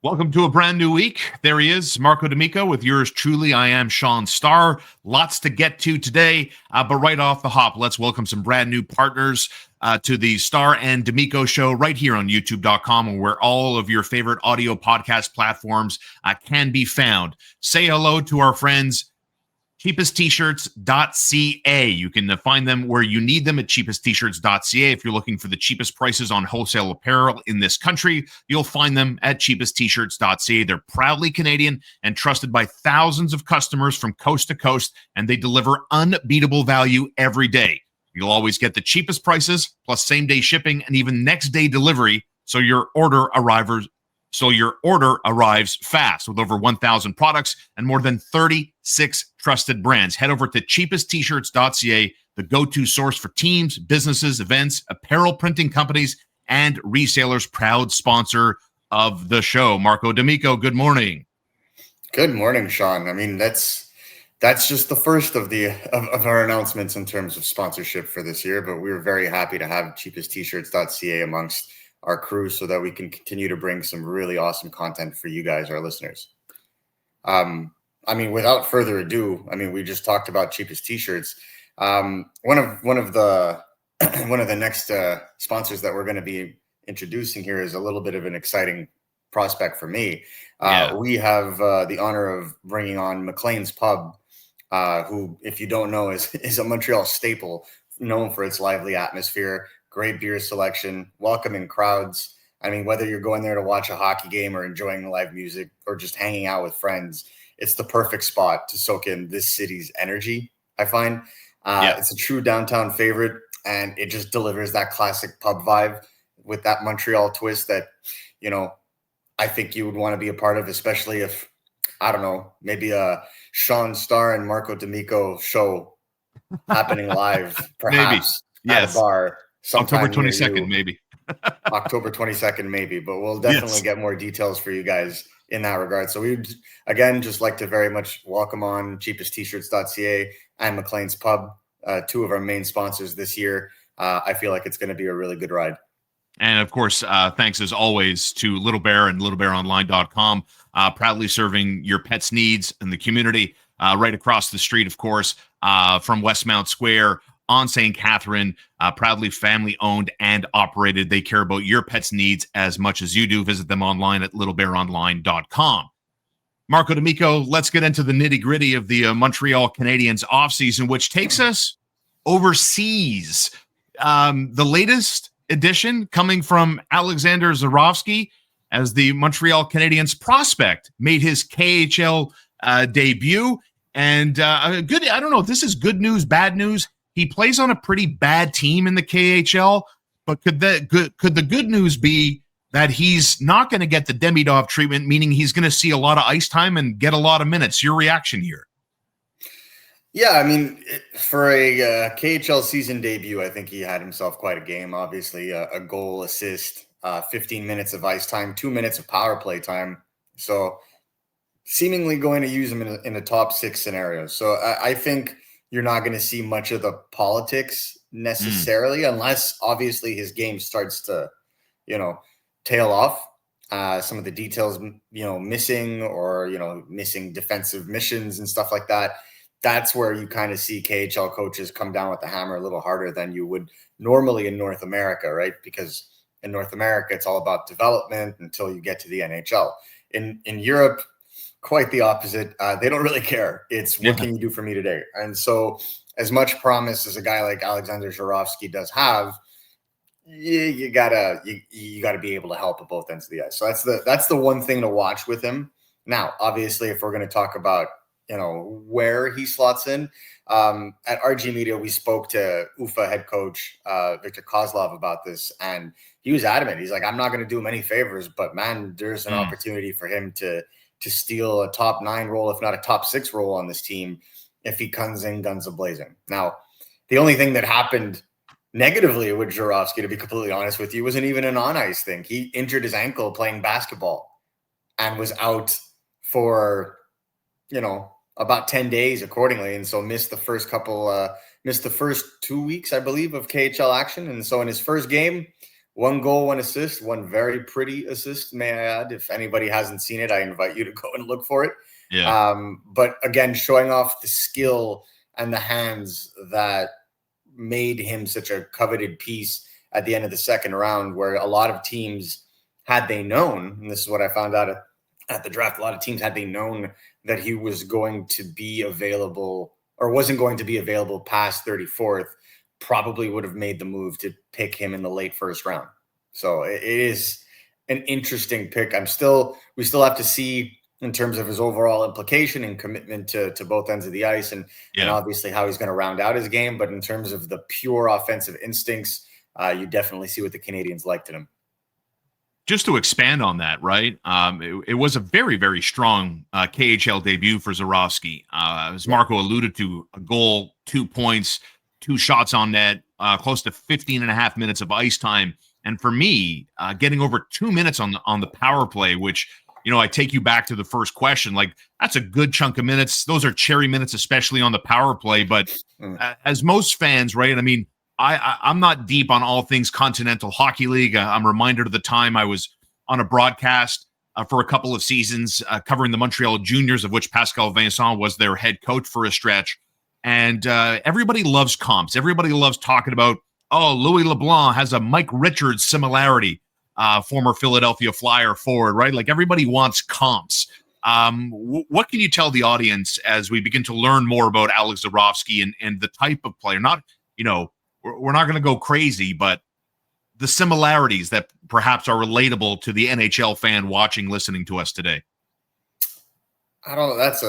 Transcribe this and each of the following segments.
Welcome to a brand new week. There he is, Marco D'Amico, with yours truly. I am Shaun Starr. Lots to get to today, but right off the hop, let's welcome some brand new partners to the Starr and D'Amico show right here on YouTube.com, where all of your favorite audio podcast platforms can be found. Say hello to our friends, cheapesttshirts.ca. You can find them where you need them at cheapesttshirts.ca. If you're looking for the cheapest prices on wholesale apparel in this country, you'll find them at cheapesttshirts.ca. They're proudly Canadian and trusted by thousands of customers from coast to coast, and they deliver unbeatable value every day. You'll always get the cheapest prices, plus same-day shipping and even next-day delivery, so your order arrives fast. With over 1,000 products and more than 36 trusted brands. Head over to cheapesttshirts.ca, the go-to source for teams, businesses, events, apparel printing companies, and resellers. Proud sponsor of the show. Marco D'Amico, good morning. Good morning, Shaun. I mean, that's just the first of our announcements in terms of sponsorship for this year, but we're very happy to have cheapesttshirts.ca amongst our crew so that we can continue to bring some really awesome content for you guys, our listeners. I mean, without further ado, we just talked about cheapest t-shirts. One of the next sponsors that we're going to be introducing here is a little bit of an exciting prospect for me. We have the honor of bringing on McLean's Pub, who, if you don't know, is a Montreal staple, known for its lively atmosphere, great beer selection, welcoming crowds. I mean, whether you're going there to watch a hockey game or enjoying live music or just hanging out with friends, it's the perfect spot to soak in this city's energy, I find. It's a true downtown favorite, and it just delivers that classic pub vibe with that Montreal twist that, I think you would want to be a part of, especially if, I don't know, maybe a Shaun Starr and Marco D'Amico show happening live, perhaps at a bar. October 22nd, maybe. October 22nd, maybe. But we'll definitely get more details for you guys in that regard. So we'd, again, just like to very much welcome on cheapesttshirts.ca and McLean's Pub, two of our main sponsors this year. I feel like it's going to be a really good ride. And, of course, thanks, as always, to Little Bear and littlebearonline.com, proudly serving your pets' needs in the community right across the street, of course, from Westmount Square on St. Catherine, proudly family-owned and operated. They care about your pet's needs as much as you do. Visit them online at littlebearonline.com. Marco D'Amico, let's get into the nitty-gritty of the Montreal Canadiens offseason, which takes us overseas. The latest edition coming from Alexander Zharovsky as the Montreal Canadiens prospect made his KHL debut. And good, I don't know if this is good news, bad news. He plays on a pretty bad team in the KHL, but could the good news be that he's not going to get the Demidov treatment, meaning he's going to see a lot of ice time and get a lot of minutes? Your reaction here? Yeah, I mean, for a KHL season debut, I think he had himself quite a game. Obviously, a goal, assist, 15 minutes of ice time, 2 minutes of power play time. So seemingly going to use him in a top six scenario. So I think you're not going to see much of the politics necessarily, unless obviously his game starts to, tail off. Some of the details, missing or, missing defensive missions and stuff like that. That's where you kind of see KHL coaches come down with the hammer a little harder than you would normally in North America, right? Because in North America, it's all about development until you get to the NHL. In Europe, quite the opposite. They don't really care. It's what can you do for me today? And so as much promise as a guy like Alexander Zharovsky does have, you gotta be able to help at both ends of the ice. So that's the one thing to watch with him. Now, obviously, if we're going to talk about, where he slots in, at RG Media, we spoke to Ufa head coach Victor Kozlov about this, and he was adamant. He's like, I'm not going to do him any favors, but man, there's an opportunity for him to steal a top 9 role, if not a top 6 role on this team, if he comes in guns a-blazing. Now, the only thing that happened negatively with Zharovsky, to be completely honest with you, wasn't even an on-ice thing. He injured his ankle playing basketball and was out for, about 10 days accordingly. And so missed the first 2 weeks, I believe, of KHL action. And so in his first game 1 goal, 1 assist, 1 very pretty assist, may I add. If anybody hasn't seen it, I invite you to go and look for it. Yeah. But again, showing off the skill and the hands that made him such a coveted piece at the end of the second round, where a lot of teams, had they known, and this is what I found out at the draft, a lot of teams, had they known that he was going to be available or wasn't going to be available past 34th, probably would have made the move to pick him in the late first round. So it is an interesting pick. We still have to see in terms of his overall implication and commitment to both ends of the ice, and obviously how he's going to round out his game. But in terms of the pure offensive instincts, you definitely see what the Canadiens liked in him. Just to expand on that, right? It was a very, very strong KHL debut for Zharovsky. As Marco alluded to, a goal, 2 points, 2 shots on net, close to 15 and a half minutes of ice time. And for me, getting over 2 minutes on the power play, which, I take you back to the first question, like that's a good chunk of minutes. Those are cherry minutes, especially on the power play. But as most fans, right? I mean, I'm not deep on all things Continental Hockey League. I'm reminded of the time I was on a broadcast for a couple of seasons covering the Montreal Juniors, of which Pascal Vincent was their head coach for a stretch. And everybody loves comps. Everybody loves talking about, Louis LeBlanc has a Mike Richards similarity, former Philadelphia Flyer forward, right? Like everybody wants comps. What can you tell the audience as we begin to learn more about Alex Zharovsky and the type of player? Not, we're not going to go crazy, but the similarities that perhaps are relatable to the NHL fan watching, listening to us today. I don't know. That's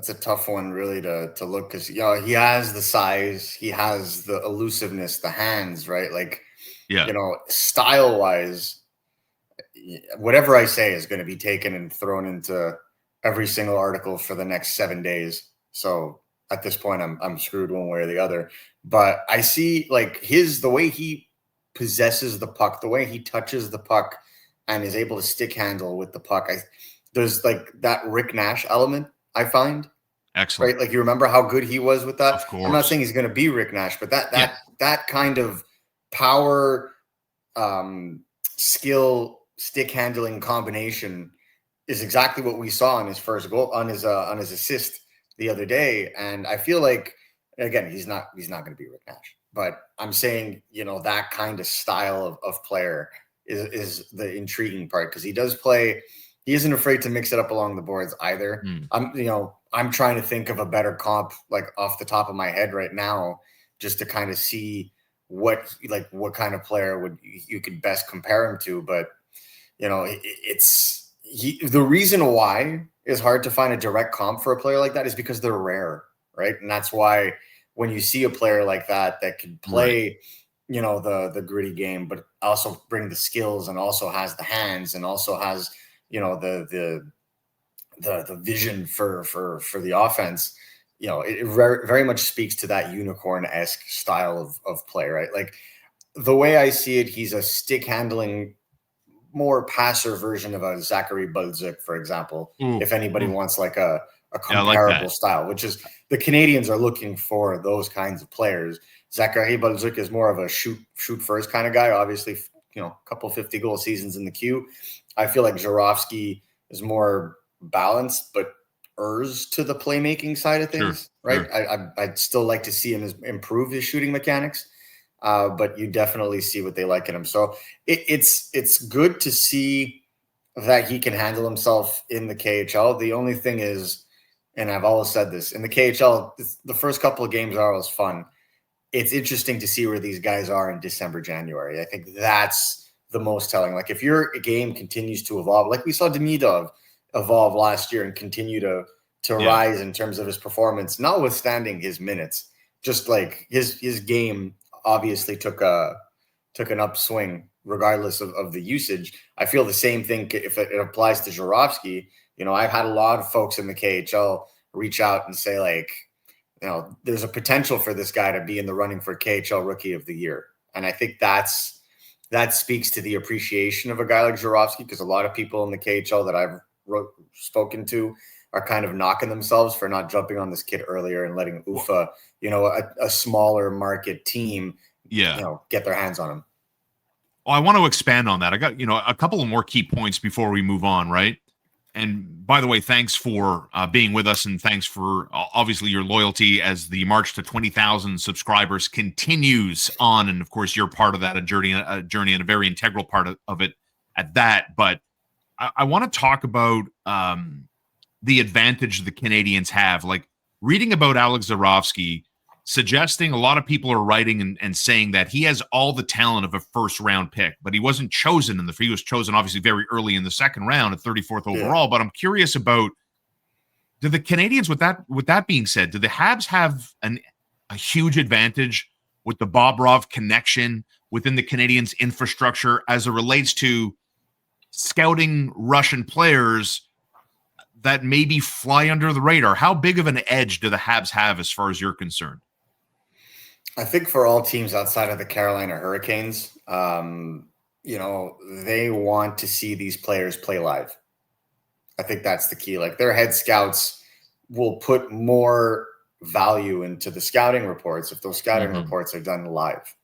a tough one really to look, because he has the size, he has the elusiveness, the hands, right? Like, style wise, whatever I say is going to be taken and thrown into every single article for the next 7 days. So at this point, I'm screwed one way or the other. But I see like the way he possesses the puck, the way he touches the puck and is able to stick handle with the puck. There's like that Rick Nash element, I find. Excellent. Right? Like you remember how good he was with that? Of course. I'm not saying he's going to be Rick Nash, but that kind of power, skill, stick handling combination is exactly what we saw on his first goal, on his assist the other day. And I feel like, again, he's not going to be Rick Nash, but I'm saying, that kind of style of player is the intriguing part, because he does play. He isn't afraid to mix it up along the boards either. I'm trying to think of a better comp, like off the top of my head right now, just to kind of see what kind of player you could best compare him to. But the reason why it's hard to find a direct comp for a player like that is because they're rare, right? And that's why when you see a player like that can play, the gritty game, but also bring the skills and also has the hands and also has, the vision for the offense, it very much speaks to that unicorn-esque style of play, right? Like the way I see it, he's a stick handling, more passer version of a Zachary Bolduc, for example. If anybody wants like a comparable style, which is the Canadiens are looking for those kinds of players. Zachary Bolduc is more of a shoot first kind of guy. Obviously, a couple 50-goal seasons in the queue. I feel like Zharovsky is more balanced, but errs to the playmaking side of things, right? Sure. I'd still like to see him improve his shooting mechanics, but you definitely see what they like in him. So it's good to see that he can handle himself in the KHL. The only thing is, and I've always said this, in the KHL, the first couple of games are always fun. It's interesting to see where these guys are in December, January. I think that's the most telling. Like if your game continues to evolve, like we saw Demidov evolve last year and continue to rise in terms of his performance, notwithstanding his minutes, just like his game obviously took an upswing regardless of the usage. I feel the same thing if it applies to Zharovsky. I've had a lot of folks in the KHL reach out and say like, there's a potential for this guy to be in the running for KHL Rookie of the Year. And I think that speaks to the appreciation of a guy like Zharovsky, because a lot of people in the KHL that I've spoken to are kind of knocking themselves for not jumping on this kid earlier and letting Ufa, a smaller market team, get their hands on him. I want to expand on that. I got, a couple of more key points before we move on, right? And by the way, thanks for being with us, and thanks for obviously your loyalty as the march to 20,000 subscribers continues on. And of course, you're part of that, a journey and a very integral part of it at that. But I want to talk about the advantage the Canadiens have. Like, reading about Alex Zharovsky, suggesting, a lot of people are writing and saying that he has all the talent of a first round pick, but he wasn't chosen he was chosen obviously very early in the second round at 34th overall. But I'm curious about, do the Canadiens, with that being said, do the Habs have a huge advantage with the Bobrovsky connection within the Canadiens infrastructure as it relates to scouting Russian players that maybe fly under the radar? How big of an edge do the Habs have as far as you're concerned? I think for all teams outside of the Carolina Hurricanes, they want to see these players play live. I think that's the key. Like, their head scouts will put more value into the scouting reports if those scouting reports are done live.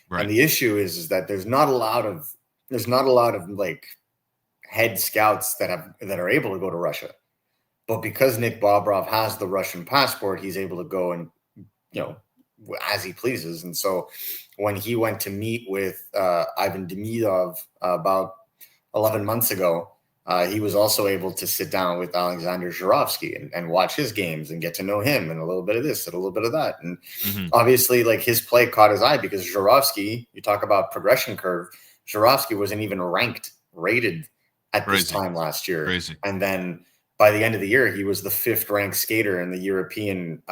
Right. And the issue is that there's not a lot of like head scouts that are able to go to Russia. But because Nick Bobrovsky has the Russian passport, he's able to go and, as he pleases. And so when he went to meet with Ivan Demidov about 11 months ago, he was also able to sit down with Alexander Zharovsky and watch his games and get to know him, and a little bit of this and a little bit of that. And obviously, like, his play caught his eye because Zharovsky, you talk about progression curve, Zharovsky wasn't even rated at this time last year. Crazy. And then by the end of the year, he was the 5th ranked skater in the European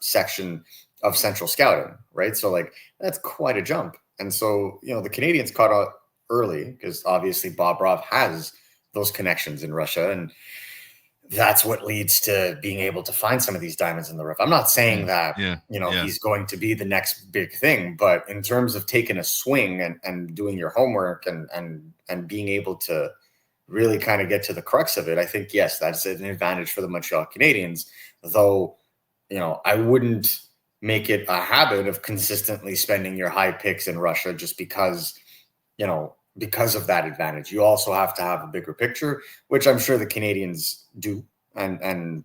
section of Central Scouting, right? So, like, that's quite a jump. And so, the Canadiens caught out early because obviously Bobrovsky has those connections in Russia, and that's what leads to being able to find some of these diamonds in the rough. I'm not saying that, he's going to be the next big thing, but in terms of taking a swing and doing your homework and being able to really kind of get to the crux of it, I think, yes, that's an advantage for the Montreal Canadiens, though, I wouldn't make it a habit of consistently spending your high picks in Russia just because of that advantage. You also have to have a bigger picture, which I'm sure the Canadiens do. And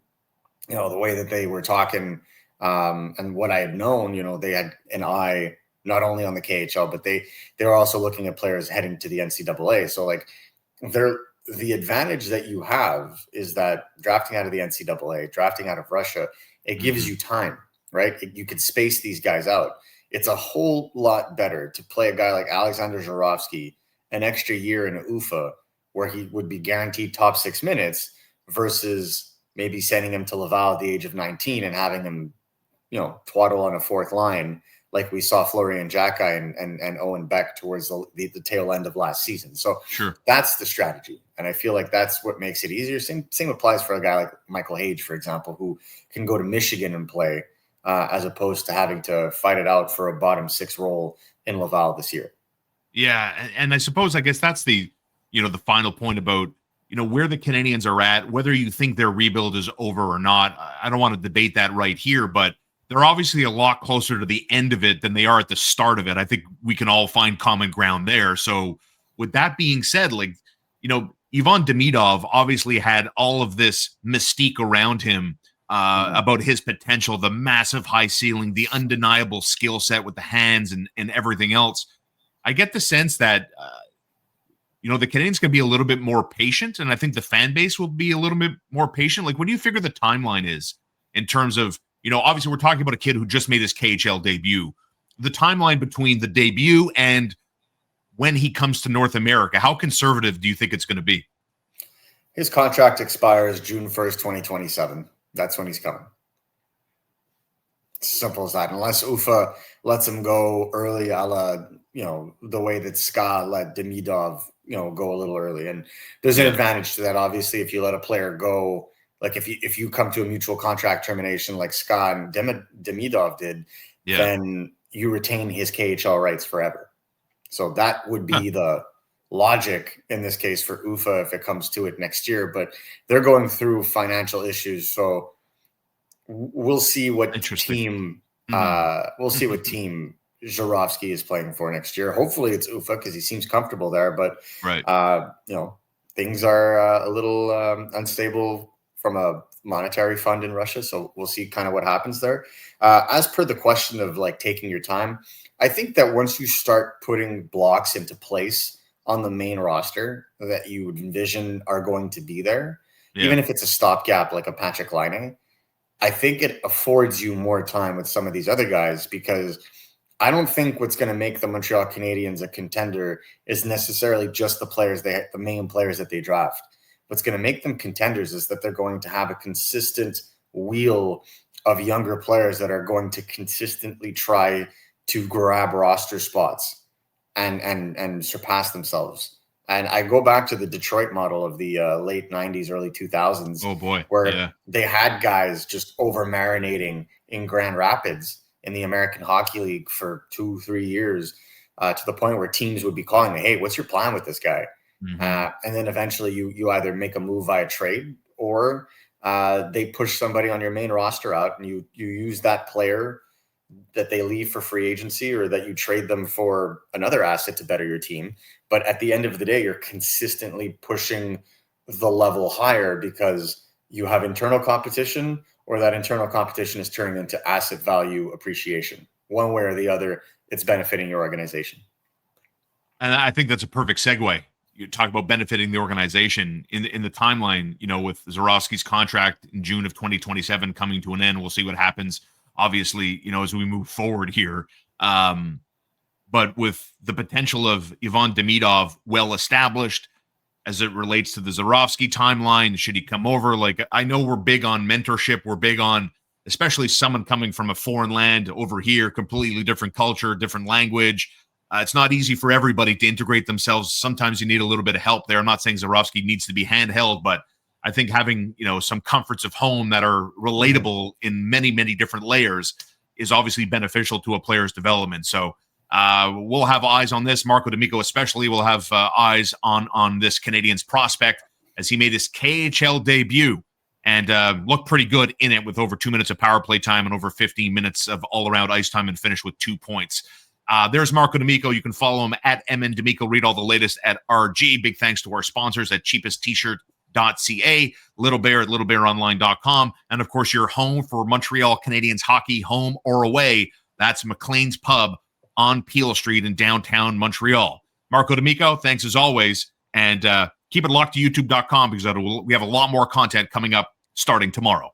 the way that they were talking and what I had known, they had an eye not only on the KHL, but they were also looking at players heading to the NCAA. So, like, the advantage that you have is that drafting out of the NCAA, drafting out of Russia, it gives you time, right? You could space these guys out. It's a whole lot better to play a guy like Alexander Zharovsky an extra year in Ufa, where he would be guaranteed top 6 minutes, versus maybe sending him to Laval at the age of 19 and having him, twaddle on a 4th line like we saw Florian Xhekaj and Owen Beck towards the tail end of last season. So that's the strategy. And I feel like that's what makes it easier. Same applies for a guy like Michael Hage, for example, who can go to Michigan and play as opposed to having to fight it out for a bottom 6 role in Laval this year. Yeah, and I suppose, I guess that's the final point about, where the Canadiens are at, whether you think their rebuild is over or not. I don't want to debate that right here, but they're obviously a lot closer to the end of it than they are at the start of it. I think we can all find common ground there. So with that being said, like, Ivan Demidov obviously had all of this mystique around him about his potential, the massive high ceiling, the undeniable skill set with the hands and everything else. I get the sense that, the Canadiens can be a little bit more patient, and I think the fan base will be a little bit more patient. Like, what do you figure the timeline is in terms of, obviously we're talking about a kid who just made his KHL debut, the timeline between the debut and when he comes to North America? How conservative do you think it's going to be? His contract expires June 1st, 2027. That's when he's coming. Simple as that. Unless Ufa lets him go early, a la, the way that Ska let Demidov, go a little early. And there's an advantage to that. Obviously, if you let a player go, like if you come to a mutual contract termination like Ska and Demidov did, then you retain his KHL rights forever. So that would be the logic in this case for Ufa if it comes to it next year. But they're going through financial issues, so we'll see what team Zharovsky is playing for next year. Hopefully it's Ufa because he seems comfortable there. But, Right. Things are a little unstable from a monetary fund in Russia. So we'll see kind of what happens there. As per the question of like taking your time, I think that once you start putting blocks into place on the main roster that you would envision are going to be there, even if it's a stopgap like a Patrick Laine, I think it affords you more time with some of these other guys, because I don't think what's going to make the Montreal Canadiens a contender is necessarily just the main players that they draft. What's going to make them contenders is that they're going to have a consistent wheel of younger players that are going to consistently try to grab roster spots and surpass themselves. And I go back to the Detroit model of the late 90s, early 2000s. Oh, boy. Where they had guys just over marinating in Grand Rapids in the American Hockey League for 2-3 years, to the point where teams would be calling me, hey, what's your plan with this guy? Mm-hmm. And then eventually you either make a move via trade, or they push somebody on your main roster out, and you use that player that they leave for free agency, or that you trade them for another asset to better your team. But at the end of the day, you're consistently pushing the level higher because you have internal competition, or that internal competition is turning into asset value appreciation. One way or the other, it's benefiting your organization. And I think that's a perfect segue. You talk about benefiting the organization in the timeline, with Zharovsky's contract in June of 2027 coming to an end. We'll see what happens, obviously, as we move forward here. But with the potential of Ivan Demidov well established as it relates to the Zharovsky timeline, should he come over? Like, I know we're big on mentorship. We're big on, especially someone coming from a foreign land over here, completely different culture, different language. It's not easy for everybody to integrate themselves. Sometimes you need a little bit of help there. I'm not saying Zharovsky needs to be handheld, but I think having, some comforts of home that are relatable in many, many different layers is obviously beneficial to a player's development. So we'll have eyes on this. Marco D'Amico especially will have eyes on this Canadiens prospect as he made his KHL debut and looked pretty good in it, with over 2 minutes of power play time and over 15 minutes of all-around ice time, and finished with 2 points. There's Marco D'Amico. You can follow him at MN D'Amico. Read all the latest at RG. Big thanks to our sponsors at cheapesttShirt.ca, Little Bear at littlebearonline.com, and of course your home for Montreal Canadiens hockey, home or away. That's McLean's Pub on Peel Street in downtown Montreal. Marco D'Amico, thanks as always, and keep it locked to youtube.com, because we have a lot more content coming up starting tomorrow.